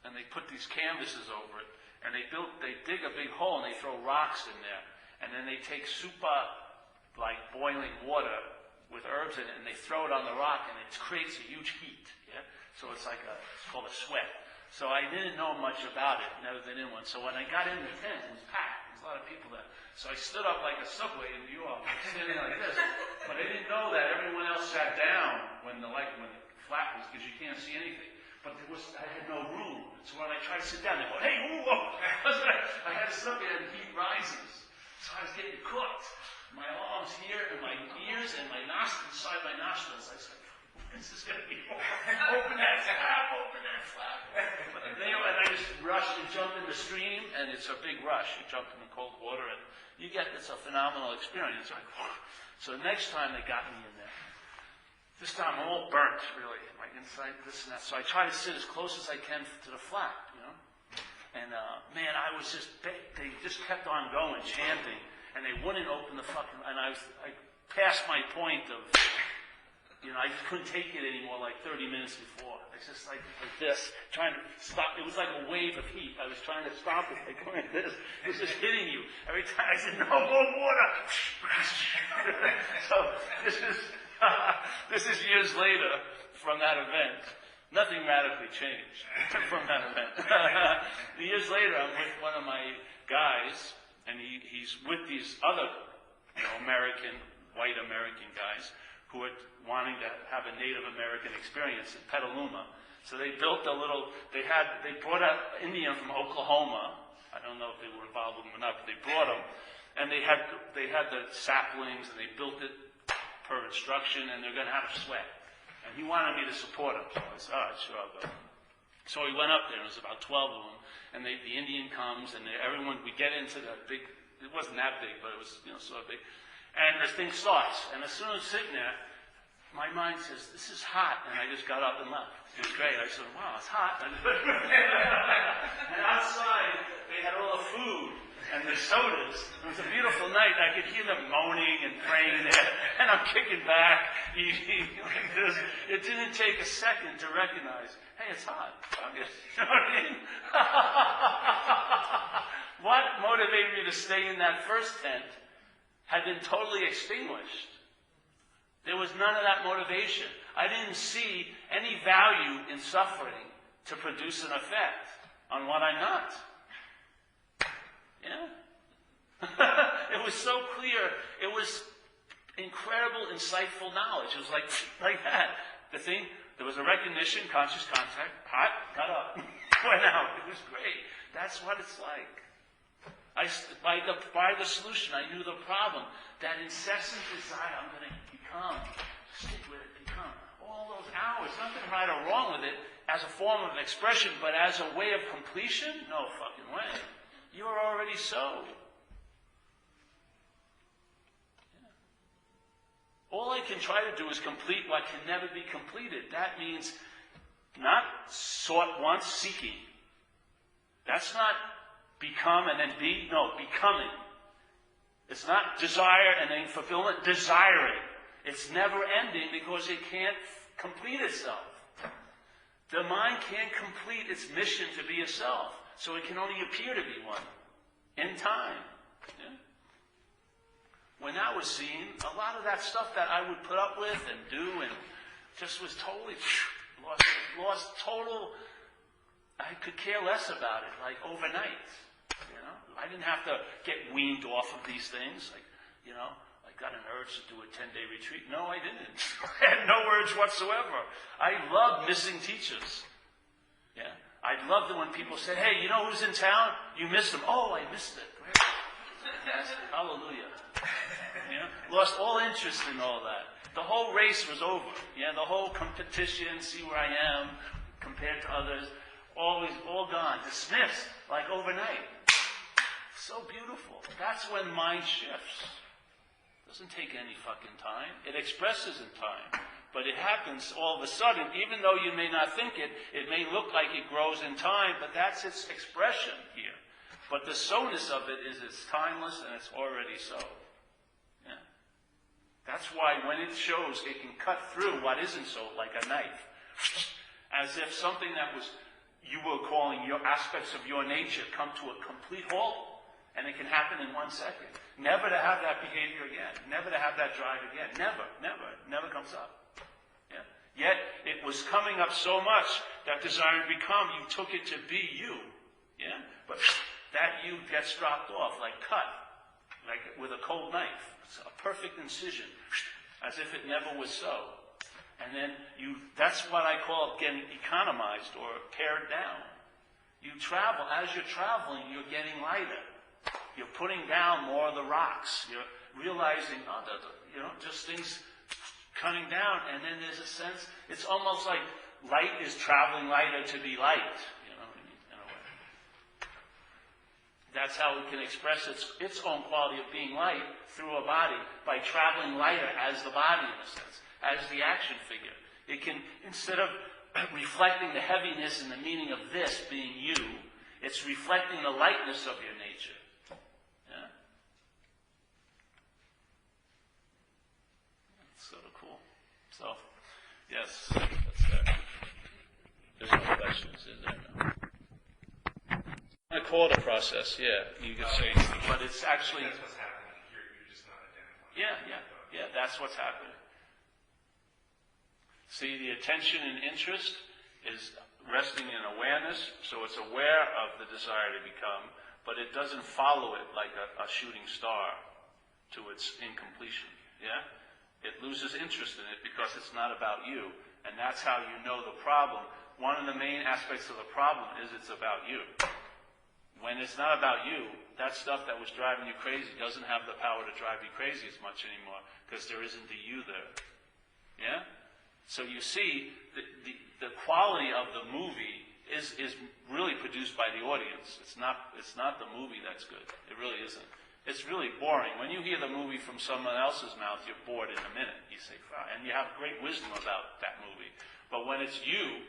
and they put these canvases over it. And they dig a big hole and they throw rocks in there. And then they take supa, like boiling water with herbs in it, and they throw it on the rock and it creates a huge heat. Yeah? So it's called a sweat. So I didn't know much about it, never been in one. So when I got in the tent, it was packed. There's a lot of people there. So I stood up like a subway in New York, standing like this. But I didn't know that everyone else sat down when the flat was, because you can't see anything. But I had no room. So when I tried to sit down, they go, hey, whoa. I had to sit there and the heat rises. So I was getting cooked. My arms here and my ears and my nostrils, inside my nostrils. I said, this is going to be open that flap. And I just rushed and jumped in the stream, and it's a big rush. You jump in the cold water, and it's a phenomenal experience. So the next time they got me in there, this time I'm all burnt, really, my inside, this and that. So I try to sit as close as I can to the flat, you know. And man, I they just kept on going, chanting, and they wouldn't open the fucking. And I passed my point of, you know, I just couldn't take it anymore. Like 30 minutes before, I was just like this, trying to stop. It was like a wave of heat. I was trying to stop it, like going like this. It was just hitting you every time. I said, "No more water." So this is years later from that event. Nothing radically changed from that event. Years later, I'm with one of my guys, and he's with these other, white American guys who are wanting to have a Native American experience in Petaluma. So they built they brought an Indian from Oklahoma. I don't know if they were involved with them or not, but they brought him. And they had the saplings, and they built it per instruction, and they're going to have a sweat. And he wanted me to support him. So I said, all right, sure, I'll go. So we went up there, and it was about 12 of them, and the Indian comes, and we get into the big, it wasn't that big, but it was, sort of big. And this thing starts, and as soon as I'm sitting there, my mind says, this is hot, and I just got up and left. It was great. I said, wow, it's hot. And outside, they had all the food and the sodas. It was a beautiful night. I could hear them moaning and praying there, and I'm kicking back, eating like this. It didn't take a second to recognize, hey, it's hot. You know what I mean? What motivated me to stay in that first tent had been totally extinguished. There was none of that motivation. I didn't see any value in suffering to produce an effect on what I'm not. Yeah? It was so clear. It was incredible, insightful knowledge. It was like that. There was a recognition, conscious contact, hot, got up, went out. It was great. That's what it's like. By the solution, I knew the problem. That incessant desire, I'm going to become, stick with it, become. All those hours, nothing right or wrong with it as a form of expression, but as a way of completion, no fucking way. You are already so. Yeah. All I can try to do is complete what can never be completed. That means not sought once, seeking. That's not become and then be. No, becoming. It's not desire and then fulfillment. Desiring. It's never ending because it can't complete itself. The mind can't complete its mission to be a self. So it can only appear to be one in time. Yeah? When that was seen, a lot of that stuff that I would put up with and do and just was totally lost total. I could care less about it, like overnight. I didn't have to get weaned off of these things. I got an urge to do a 10-day retreat. No, I didn't. I had no urge whatsoever. I love missing teachers. Yeah. I loved it when people said, hey, you know who's in town? You missed him. Oh, I missed it. Yes, hallelujah. Lost all interest in all that. The whole race was over. Yeah, the whole competition, see where I am compared to others. always all gone, dismissed, like overnight. So beautiful. That's when mind shifts. Doesn't take any fucking time. It expresses in time. But it happens all of a sudden, even though you may not think it, it may look like it grows in time, but that's its expression here. But the so-ness of it is it's timeless and it's already so. Yeah. That's why when it shows, it can cut through what isn't so, like a knife. As if something that was, you were calling your aspects of your nature come to a complete halt. And it can happen in 1 second. Never to have that behavior again. Never to have that drive again. Never comes up. Yeah? Yet, it was coming up so much, that desire to become, you took it to be you. Yeah? But that you gets dropped off, like cut. Like with a cold knife. It's a perfect incision. As if it never was so. And then that's what I call getting economized or pared down. You travel. As you're traveling, you're getting lighter. You're putting down more of the rocks. You're realizing, just things cutting down. And then there's a sense, it's almost like light is traveling lighter to be light. You know what I mean? In a way. That's how it can express its own quality of being light through a body by traveling lighter as the body, in a sense, as the action figure. It can, instead of reflecting the heaviness and the meaning of this being you, it's reflecting the lightness of your nature. Sort of cool. So, yes, that's that. There's no questions, is there? No. I call it a process, yeah. You could say, but it's actually. That's what's happening. You're just not identifying. Yeah, that's what's happening. See, the attention and interest is resting in awareness, so it's aware of the desire to become, but it doesn't follow it like a shooting star to its incompletion. Yeah? It loses interest in it because it's not about you. And that's how you know the problem. One of the main aspects of the problem is it's about you. When it's not about you, that stuff that was driving you crazy doesn't have the power to drive you crazy as much anymore because there isn't the you there. Yeah? So you see, the quality of the movie is really produced by the audience. It's not the movie that's good. It really isn't. It's really boring. When you hear the movie from someone else's mouth, you're bored in a minute. You say, and you have great wisdom about that movie. But when it's you,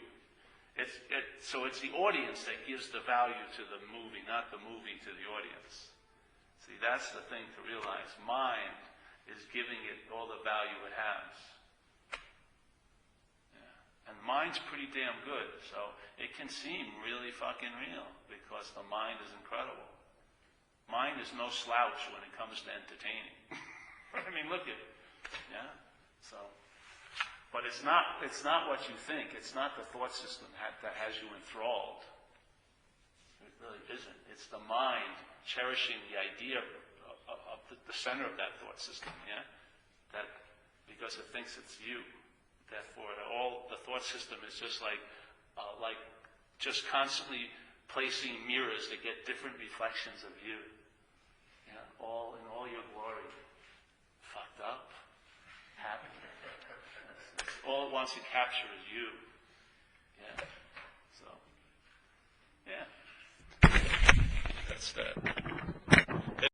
so it's the audience that gives the value to the movie, not the movie to the audience. See, that's the thing to realize. Mind is giving it all the value it has. Yeah. And mind's pretty damn good, so it can seem really fucking real because the mind is incredible. Mind is no slouch when it comes to entertaining. I mean, look at it. Yeah? So, but it's not what you think. It's not the thought system that has you enthralled. It really isn't. It's the mind cherishing the idea of the center of that thought system, yeah? That, because it thinks it's you. Therefore, all the thought system is just like just constantly placing mirrors to get different reflections of you. All in all your glory, fucked up, happy. That's all it wants to capture is you. Yeah. So, yeah. That's that.